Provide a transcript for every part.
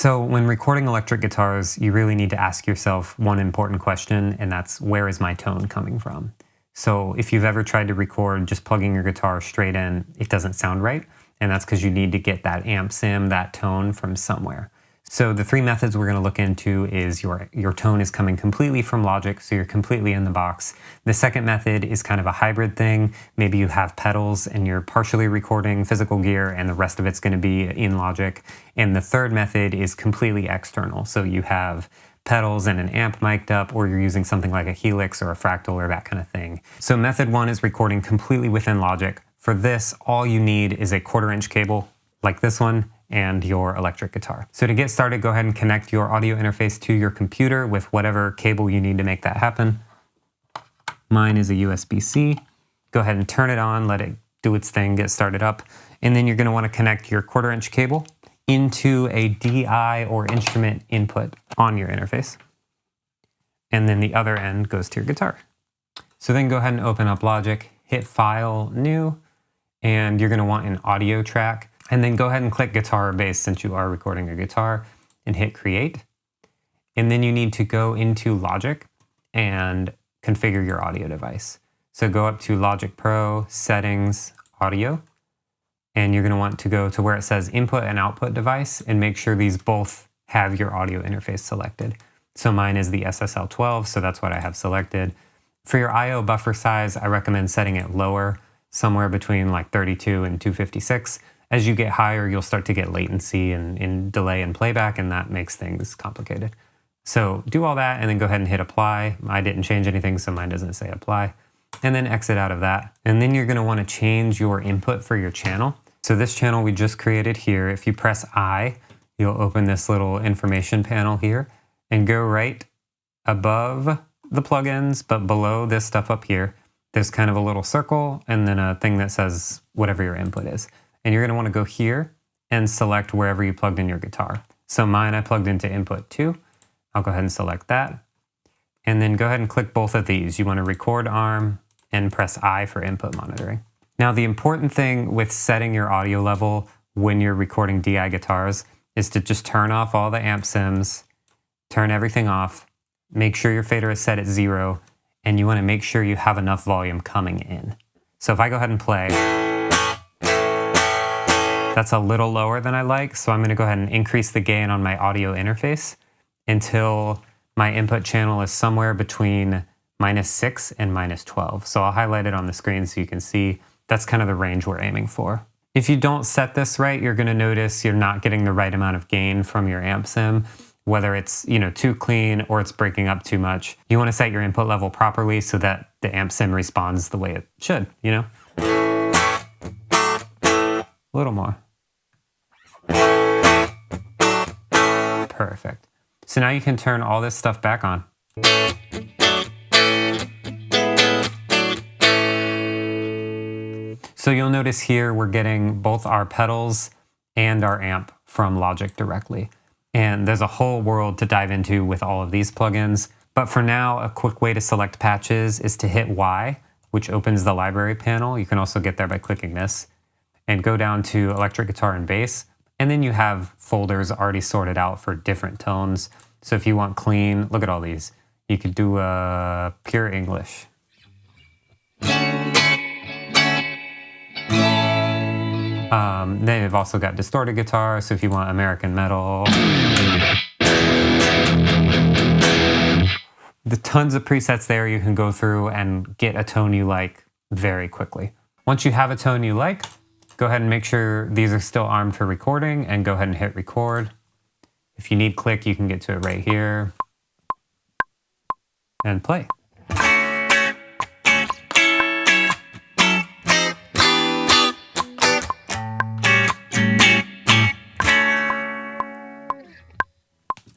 So when recording electric guitars, you really need to ask yourself one important question, and that's, where is my tone coming from? So if you've ever tried to record just plugging your guitar straight in, it doesn't sound right. And that's because you need to get that amp sim, that tone from somewhere. So the three methods we're going to look into is your tone is coming completely from Logic, so you're completely in the box. The second method is kind of a hybrid thing. Maybe you have pedals and you're partially recording physical gear and the rest of it's going to be in Logic. And the third method is completely external. So you have pedals and an amp mic'd up, or you're using something like a Helix or a Fractal or that kind of thing. So method one is recording completely within Logic. For this, all you need is a 1/4" cable like this one and your electric guitar. So to get started, go ahead and connect your audio interface to your computer with whatever cable you need to make that happen. Mine is a USB-C. Go ahead and turn it on, let it do its thing, get started up. And then you're gonna wanna connect your 1/4" cable into a DI or instrument input on your interface. And then the other end goes to your guitar. So then go ahead and open up Logic, hit File, New, and you're gonna want an audio track. And then go ahead and click guitar or bass since you are recording a guitar and hit create. And then you need to go into Logic and configure your audio device. So go up to Logic Pro, Settings, Audio, and you're gonna want to go to where it says Input and Output Device and make sure these both have your audio interface selected. So mine is the SSL12, so that's what I have selected. For your IO buffer size, I recommend setting it lower, somewhere between like 32 and 256. As you get higher, you'll start to get latency and delay in playback, and that makes things complicated. So do all that and then go ahead and hit apply. I didn't change anything, so mine doesn't say apply. And then exit out of that. And then you're gonna wanna change your input for your channel. So this channel we just created here, if you press I, you'll open this little information panel here and go right above the plugins, but below this stuff up here, there's kind of a little circle and then a thing that says whatever your input is. And you're gonna wanna go here and select wherever you plugged in your guitar. So mine, I plugged into input 2. I'll go ahead and select that. And then go ahead and click both of these. You wanna record arm and press I for input monitoring. Now the important thing with setting your audio level when you're recording DI guitars is to just turn off all the amp sims, turn everything off, make sure your fader is set at 0, and you wanna make sure you have enough volume coming in. So if I go ahead and play, that's a little lower than I like, so I'm gonna go ahead and increase the gain on my audio interface until my input channel is somewhere between -6 and -12. So I'll highlight it on the screen so you can see that's kind of the range we're aiming for. If you don't set this right, you're gonna notice you're not getting the right amount of gain from your amp sim, whether it's too clean or it's breaking up too much. You wanna set your input level properly so that the amp sim responds the way it should, A little more. Perfect. So now you can turn all this stuff back on. So you'll notice here we're getting both our pedals and our amp from Logic directly. And there's a whole world to dive into with all of these plugins. But for now, a quick way to select patches is to hit Y, which opens the library panel. You can also get there by clicking this. And go down to electric guitar and bass. And then you have folders already sorted out for different tones. So if you want clean, look at all these. You could do pure English. They've also got distorted guitar, so if you want American metal. The tons of presets there you can go through and get a tone you like very quickly. Once you have a tone you like, go ahead and make sure these are still armed for recording and go ahead and hit record. If you need click, you can get to it right here and play.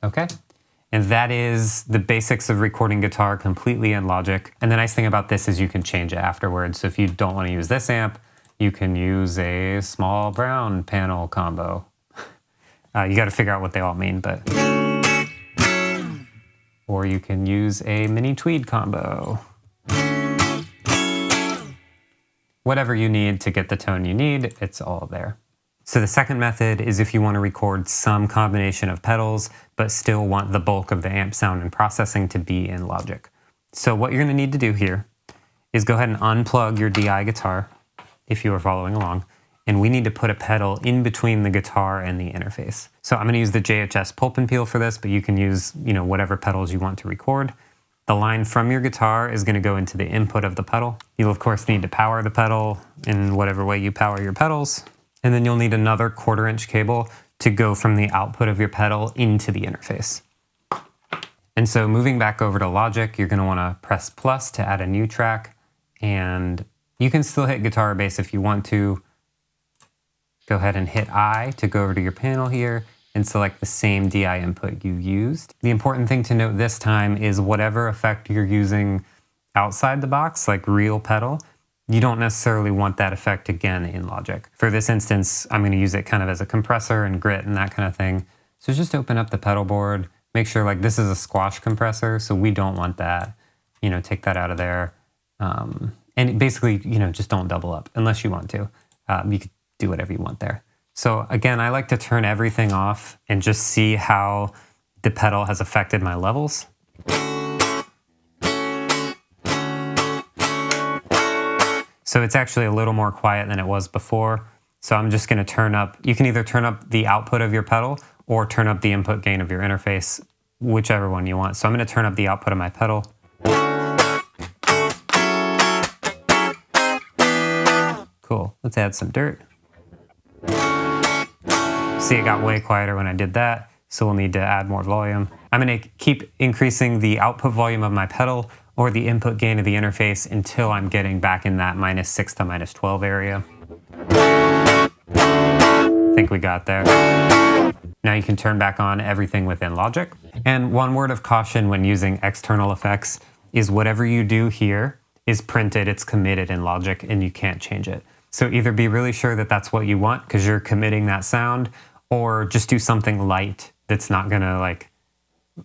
Okay, and that is the basics of recording guitar completely in Logic. And the nice thing about this is you can change it afterwards. So if you don't want to use this amp, you can use a small brown panel combo. You got to figure out what they all mean, but... Or you can use a mini tweed combo. Whatever you need to get the tone you need, it's all there. So the second method is if you want to record some combination of pedals, but still want the bulk of the amp sound and processing to be in Logic. So what you're going to need to do here is go ahead and unplug your DI guitar, if you are following along, and we need to put a pedal in between the guitar and the interface. So I'm going to use the JHS Pulp and Peel for this, but you can use, whatever pedals you want to record. The line from your guitar is going to go into the input of the pedal. You'll of course need to power the pedal in whatever way you power your pedals. And then you'll need another 1/4 inch cable to go from the output of your pedal into the interface. And so moving back over to Logic, you're going to want to press plus to add a new track. And you can still hit guitar or bass if you want to. Go ahead and hit I to go over to your panel here and select the same DI input you used. The important thing to note this time is whatever effect you're using outside the box, like real pedal, you don't necessarily want that effect again in Logic. For this instance, I'm going to use it kind of as a compressor and grit and that kind of thing. So just open up the pedal board, make sure like this is a squash compressor, so we don't want that. Take that out of there. And basically, just don't double up unless you want to. You could do whatever you want there. So again, I like to turn everything off and just see how the pedal has affected my levels. So it's actually a little more quiet than it was before. So I'm just going to turn up, you can either turn up the output of your pedal or turn up the input gain of your interface, whichever one you want. So I'm going to turn up the output of my pedal. Cool, let's add some dirt. See, it got way quieter when I did that, so we'll need to add more volume. I'm going to keep increasing the output volume of my pedal or the input gain of the interface until I'm getting back in that -6 to -12 area. I think we got there. Now you can turn back on everything within Logic. And one word of caution when using external effects is whatever you do here is printed, it's committed in Logic, and you can't change it. So either be really sure that that's what you want because you're committing that sound, or just do something light that's not gonna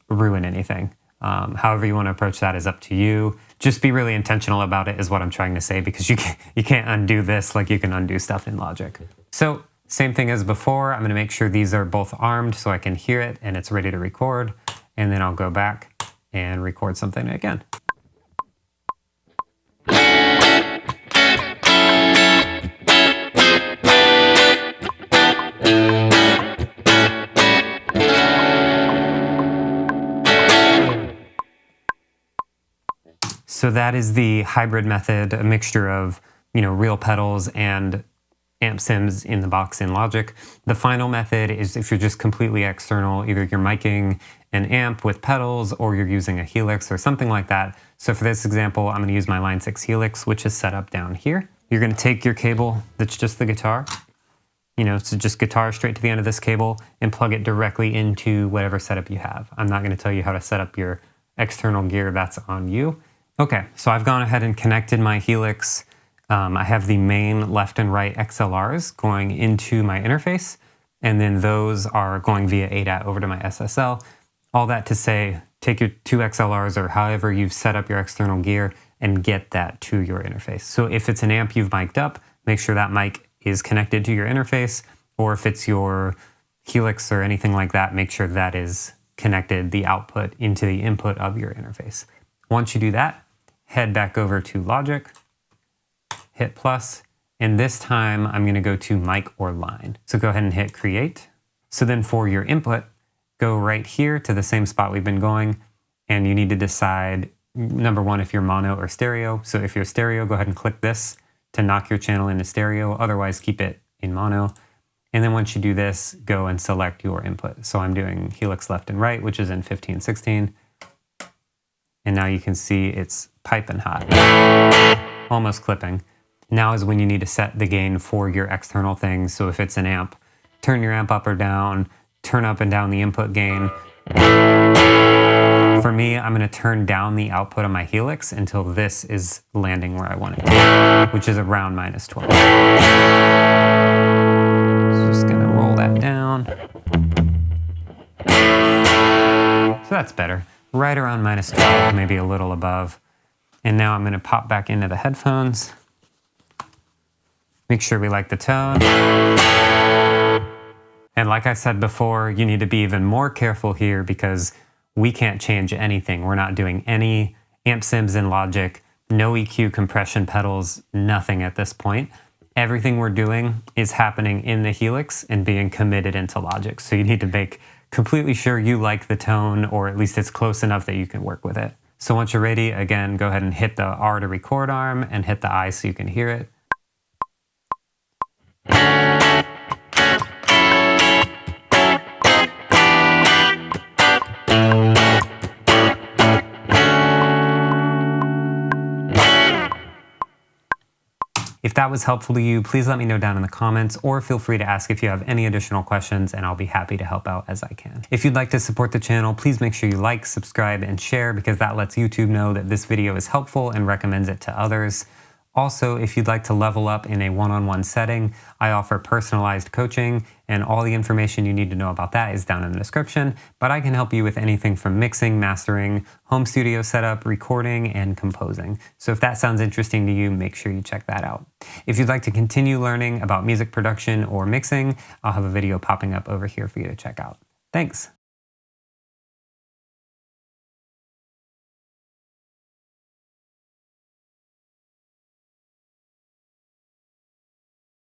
ruin anything. However you want to approach that is up to you. Just be really intentional about it is what I'm trying to say, because you can't undo this like you can undo stuff in Logic. So same thing as before, I'm going to make sure these are both armed so I can hear it and it's ready to record. And then I'll go back and record something again. So that is the hybrid method, a mixture of, real pedals and amp sims in the box in Logic. The final method is if you're just completely external, either you're miking an amp with pedals or you're using a Helix or something like that. So for this example, I'm going to use my Line 6 Helix, which is set up down here. You're going to take your cable that's just the guitar, so just guitar straight to the end of this cable, and plug it directly into whatever setup you have. I'm not going to tell you how to set up your external gear, that's on you. Okay, so I've gone ahead and connected my Helix. I have the main left and right XLRs going into my interface, and then those are going via ADAT over to my SSL. All that to say, take your 2 XLRs or however you've set up your external gear and get that to your interface. So if it's an amp you've mic'd up, make sure that mic is connected to your interface, or if it's your Helix or anything like that, make sure that is connected, the output, into the input of your interface. Once you do that, head back over to Logic, hit plus, and this time I'm going to go to mic or line. So go ahead and hit create. So then for your input, go right here to the same spot we've been going, and you need to decide, number one, if you're mono or stereo. So if you're stereo, go ahead and click this to knock your channel into stereo, otherwise keep it in mono. And then once you do this, go and select your input. So I'm doing Helix left and right, which is in 15/16. And now you can see it's piping hot, almost clipping. Now is when you need to set the gain for your external things. So if it's an amp, turn your amp up or down, turn up and down the input gain. For me, I'm going to turn down the output of my Helix until this is landing where I want it, which is around -12. So just going to roll that down. So that's better. Right around -12, maybe a little above. And now I'm going to pop back into the headphones. Make sure we like the tone. And like I said before, you need to be even more careful here because we can't change anything. We're not doing any amp sims in Logic, no EQ compression pedals, nothing at this point. Everything we're doing is happening in the Helix and being committed into Logic. So you need to make completely sure you like the tone, or at least it's close enough that you can work with it. So once you're ready, again, go ahead and hit the R to record arm and hit the I so you can hear it. If that was helpful to you, please let me know down in the comments, or feel free to ask if you have any additional questions and I'll be happy to help out as I can. If you'd like to support the channel, please make sure you like, subscribe, and share because that lets YouTube know that this video is helpful and recommends it to others. Also, if you'd like to level up in a one-on-one setting, I offer personalized coaching, and all the information you need to know about that is down in the description, but I can help you with anything from mixing, mastering, home studio setup, recording, and composing. So if that sounds interesting to you, make sure you check that out. If you'd like to continue learning about music production or mixing, I'll have a video popping up over here for you to check out. Thanks.